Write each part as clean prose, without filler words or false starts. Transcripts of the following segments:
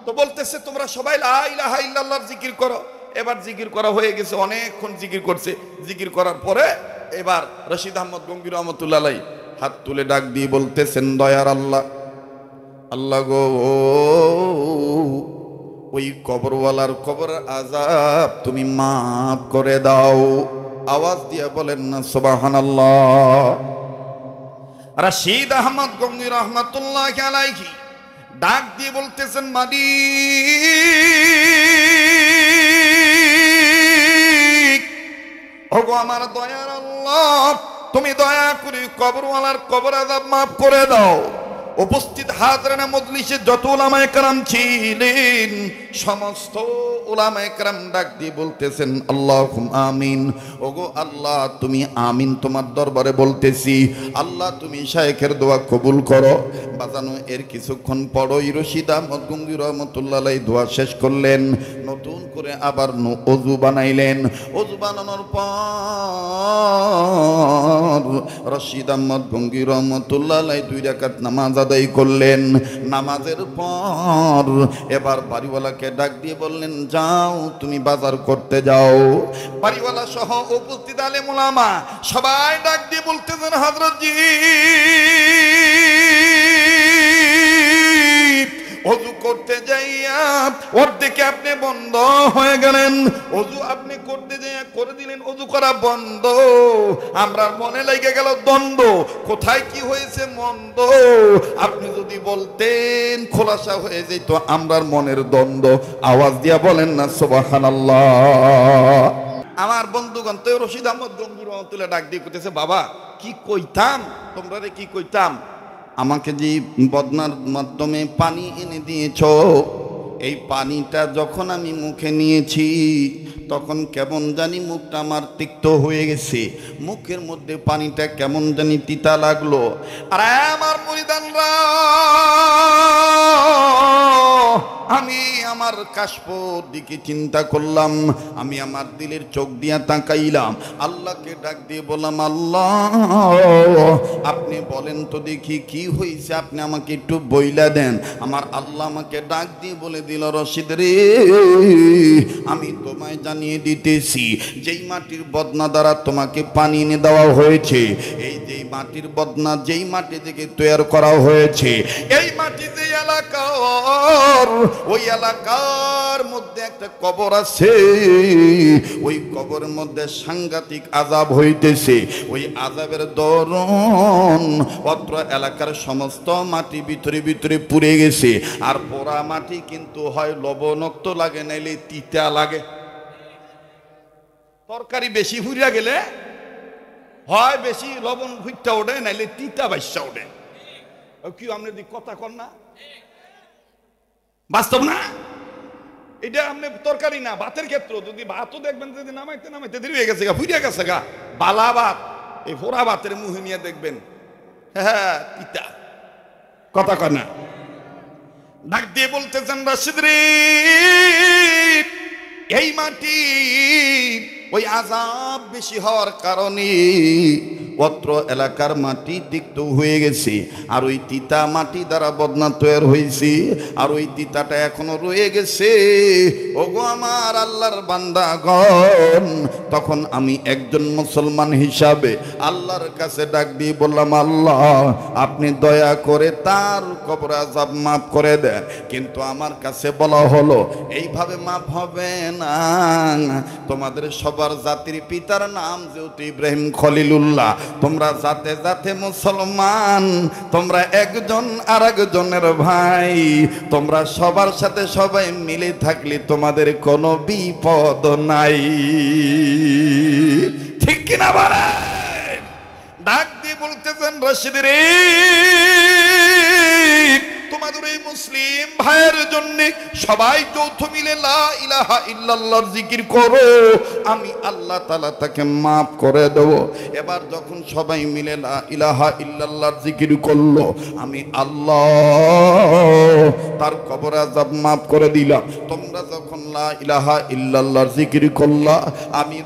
তো বলতেছে তোমরা সবাই লা ইলাহা ইল্লাল্লাহর জিকির করো। এবার জিকির করা হয়ে গেছে, অনেকক্ষণ জিকির করছে। জিকির করার পরে এবার রশিদ আহমদ গঙ্গি রহমতুল্লাহ আলাইহি হাত তুলে ডাক দিয়ে বলতেছেন, দয়ার আল্লাহ, আল্লাহ গো, ওই কবরওয়ালার কবর আযাব তুমি মাফ করে দাও। আওয়াজ দিয়ে বলেন না সুবহানাল্লাহ। রশিদ আহমদ গঙ্গি রহমতুল্লাহি আলাইহি ডাক দিয়ে বলতেছেন, মালিক, ওগো আমার দয়ার আল্লাহ, তুমি দয়া করে কবরওয়ালার কবর আযাব মাফ করে দাও। উপস্থিত হাজরানে মজলিসে যত উলামায়ে কেরাম ছিলেন, সমস্ত উলামায়ে কেরাম ডাক দিয়ে বলতেছেন, আল্লাহুম্মা আমিন। ওগো আল্লাহ, তুমি আমিন তোমার দরবারে বলতেছি। আল্লাহ তুমি শায়েখের দোয়া কবুল করো। বাজানো এর কিছুক্ষণ পরই রশিদ আহমদ গঙ্গি রহমতুল্লাহ আলাইহি দোয়া শেষ করলেন। নতুন করে আবার ওযু বানাইলেন। ওযু বানানোর পর রশিদ আহমদ গঙ্গি রহমতুল্লাহ আলাইহি 2 রাকাত নামাজ আদায় করলেন। নামাজের পর এবার বাড়িওয়ালাকে ডাক দিয়ে বললেন, যাও তুমি বাজার করতে যাও। বাড়িওয়ালা সহ উপস্থিত আলেম উলামা সবাই ডাক দিয়ে বলতেছেন, হযরত জি, ওযু করতে যাইয়া অর্ধেকে আপনি বন্ধ হয়ে গেলেন। ওযু আপনি করতে যাইয়া করে দিলেন, ওযু করা বন্ধ। আমরা মনে লেগে গেল দ্বন্দ্ব, কোথায় কি হয়েছে মন্দ। আপনি যদি বলতেন খোলাসা হয়ে যেত আমরার মনের দ্বন্দ্ব। আওয়াজ দিয়া বলেন না সুবহানাল্লাহ। আমার বন্ধুগণ, তো রশিদ আহমদ গঙ্গি রহমতুল্লাহ ডাক দিয়ে কইতেছে, বাবা কি কইতাম তোমরা রে, কি কইতাম, আমাকে যে বদনার মাধ্যমে পানি এনে দিয়েছ, এই পানিটা যখন আমি মুখে নিয়েছি তখন কেমন জানি মুখটা আমার তিক্ত হয়ে গেছে। মুখের মধ্যে পানিটা কেমন জানি তিতা লাগলো। আর আমার মুরিদানরা, আমি আমার কাশফর দিকে চিন্তা করলাম, আমি আমার দিলের চোখ দিয়া তাকাইলাম, আল্লাহকে ডাক দিয়ে বললাম, আল্লাহ আপনি বলেন তো দেখি কি হয়েছে, আপনি আমাকে একটু বইলা দেন। আমার আল্লাহ আমাকে ডাক দিয়ে বলে দিল, রশিদ রে, আমি তোমায় জানিয়ে দিতেছি, যেই মাটির বদনা দ্বারা তোমাকে পানি এনে দেওয়া হয়েছে, এই যেই মাটির বদনা যেই মাটি থেকে তৈরি করা হয়েছে, এই মাটি যে এলাকার, ওই এলাকার মধ্যে একটা কবর আছে, ওই কবরের মধ্যে সাংঘাতিক আযাব হইতেছে। ওই আযাবের দরুন অত্র এলাকার সমস্ত মাটি ভিতরে ভিতরে পুড়ে গেছে। আর পোড়া মাটি কিন্তু হয় লবণাক্ত লাগে, নাইলে তিতা লাগে। তরকারি বেশি ফুরিয়া গেলে হয় বেশি লবণ ফুটটা ওঠে, নাইলে তিতা বাইসা ওঠে। কি আপনার দিক কথা কর না, বাস্তব না? এটা আপনি তরকারি না, ভাতের ক্ষেত্র যদি ভাতও দেখবেন যদি নামাইতে নামাইতে দেরি হয়ে গেছে গা, ফুরিয়া গেছে গা, বালা ভাত, এই ফোড়া ভাতের মুহে নিয়ে দেখবেন, হ্যাঁ তিতা। কথা কয় না? ডাক দিয়ে বলতেছেন, রশিদ রে, এই মাটি ওই আযাব বেশি হওয়ার কারণে অত্র এলাকার মাটি তিক্ত হয়ে গেছে। আর ওই তিতা মাটি দ্বারা বদনা তৈরি হয়েছে, আর ওই তিতাটা এখনো রয়ে গেছে। ওগো আমার আল্লাহর বান্দাগণ, তখন আমি একজন মুসলমান হিসাবে আল্লাহর কাছে ডাক দিয়ে বললাম, আল্লাহ আপনি দয়া করে তার কবর আযাব মাফ করে দেন। কিন্তু আমার কাছে বলা হলো এইভাবে মাফ হবে না, তোমাদের সবার জাতির পিতার নাম যেহেতু ইব্রাহিম খলিলুল্লাহ, তোমরা জাতে জাতে মুসলমান, তোমরা একজন আর একজনের ভাই, তোমরা সবার সাথে সবাই মিলে থাকলে তোমাদের কোনো বিপদ নাই। ঠিক কিনা বলেন? ডাক দিয়ে বলতেছেন, রশিদ রে, তোমাদের এই মুসলিম ভাইয়ের জন্য সবাই যৌথ মিলে লা ইলাহা ইল্লাল্লাহর জিকির করো, আমি আল্লাহ তাআলা তাকে মাফ করে দেব। এবার যখন সবাই মিলে লা ইলাহা ইল্লাল্লাহর জিকির করলো, আমি আল্লাহ তার কবর আযাব মাফ করে দিলাম। তোমরা যখন লা ইলাহা ইল্লাল্লাহর জিকির করলা, আমি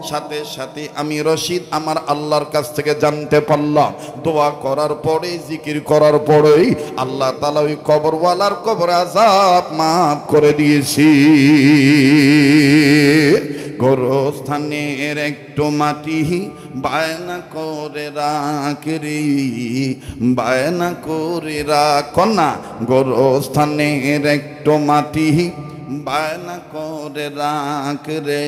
সাথে সাথে আমি রশিদ আমার আল্লাহর কাছ থেকে জানতে পারলাম, দোয়া করার পরে জিকির করার পরেই আল্লাহ তাআলা ওই কবরওয়ালার কবর আযাব মাফ করে দিয়েছি। গোরস্থানের একটু মাটি বায়না করে রাখরি, বায়না করে রাখ কন্যা, গোরস্থানের একটু মাটি বায়না করে রাখ রে,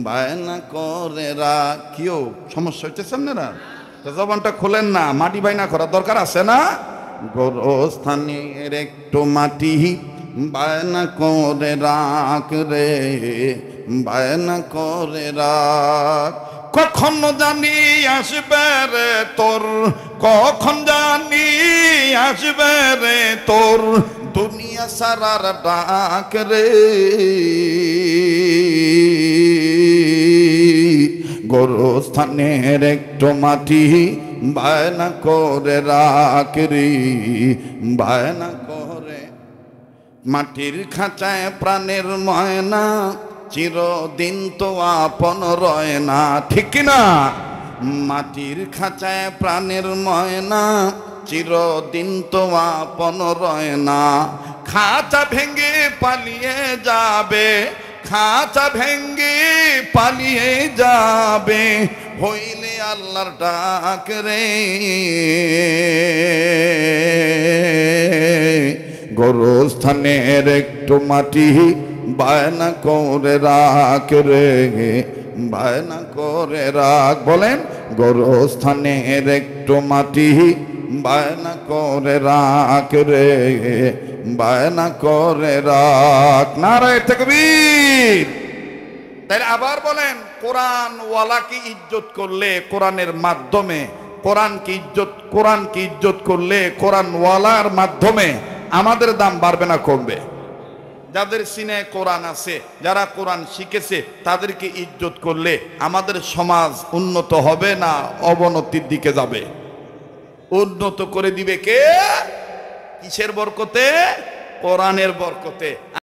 বায়না করে রাখ। কেউ সমস্যা হইতেছে আপনারা? জবানটা খোলেন না, মাটি বায়না করার দরকার আছে না? গোরস্থানের একটু মাটি বায়না করে রাখ রে, বায়না করে রাখ। কখন জানি আসবে রে তোর, কখন জানি আসবে রে তোর দুনিয়া সারার ডাক রে। গোরস্থানের একটু মাটি বায়না করে রাখ রে, বায়না করে। মাটির খাঁচায় প্রাণের ময়না চিরদিন তো আপন রয় না, ঠিক কিনা? মাটির খাঁচায় প্রাণের ময়না চিরদিন তো আপন রয় না। খাঁচা ভেঙে পালিয়ে যাবে, খাঁচা ভেঙে পালিয়ে যাবে হইলে আল্লাহর ডাক রে। গোরস্থানের একটু মাটি বায়না করে রাখ রে, বায়না করে রাখ। বলেন, গোরস্থানের একটু মাটি বায়না করে রাখ রে, বায়না করে রাখ। নারায়ে তাকবীর। তাহলে আবার বলেন, কোরআন ওয়ালাকে ইজ্জত করলে কোরআনের মাধ্যমে, কোরআনকে ইজ্জত করলে কোরআন ওয়ালার মাধ্যমে আমাদের দাম বাড়বে না কমবে? যাদের সিনে কোরআন আছে, যারা কোরআন শিখেছে, তাদেরকে ইজ্জত করলে আমাদের সমাজ উন্নত হবে না অবনতির দিকে যাবে? উন্নত করে দিবে কে? কিসের বরকতে? কোরআনের বরকতে।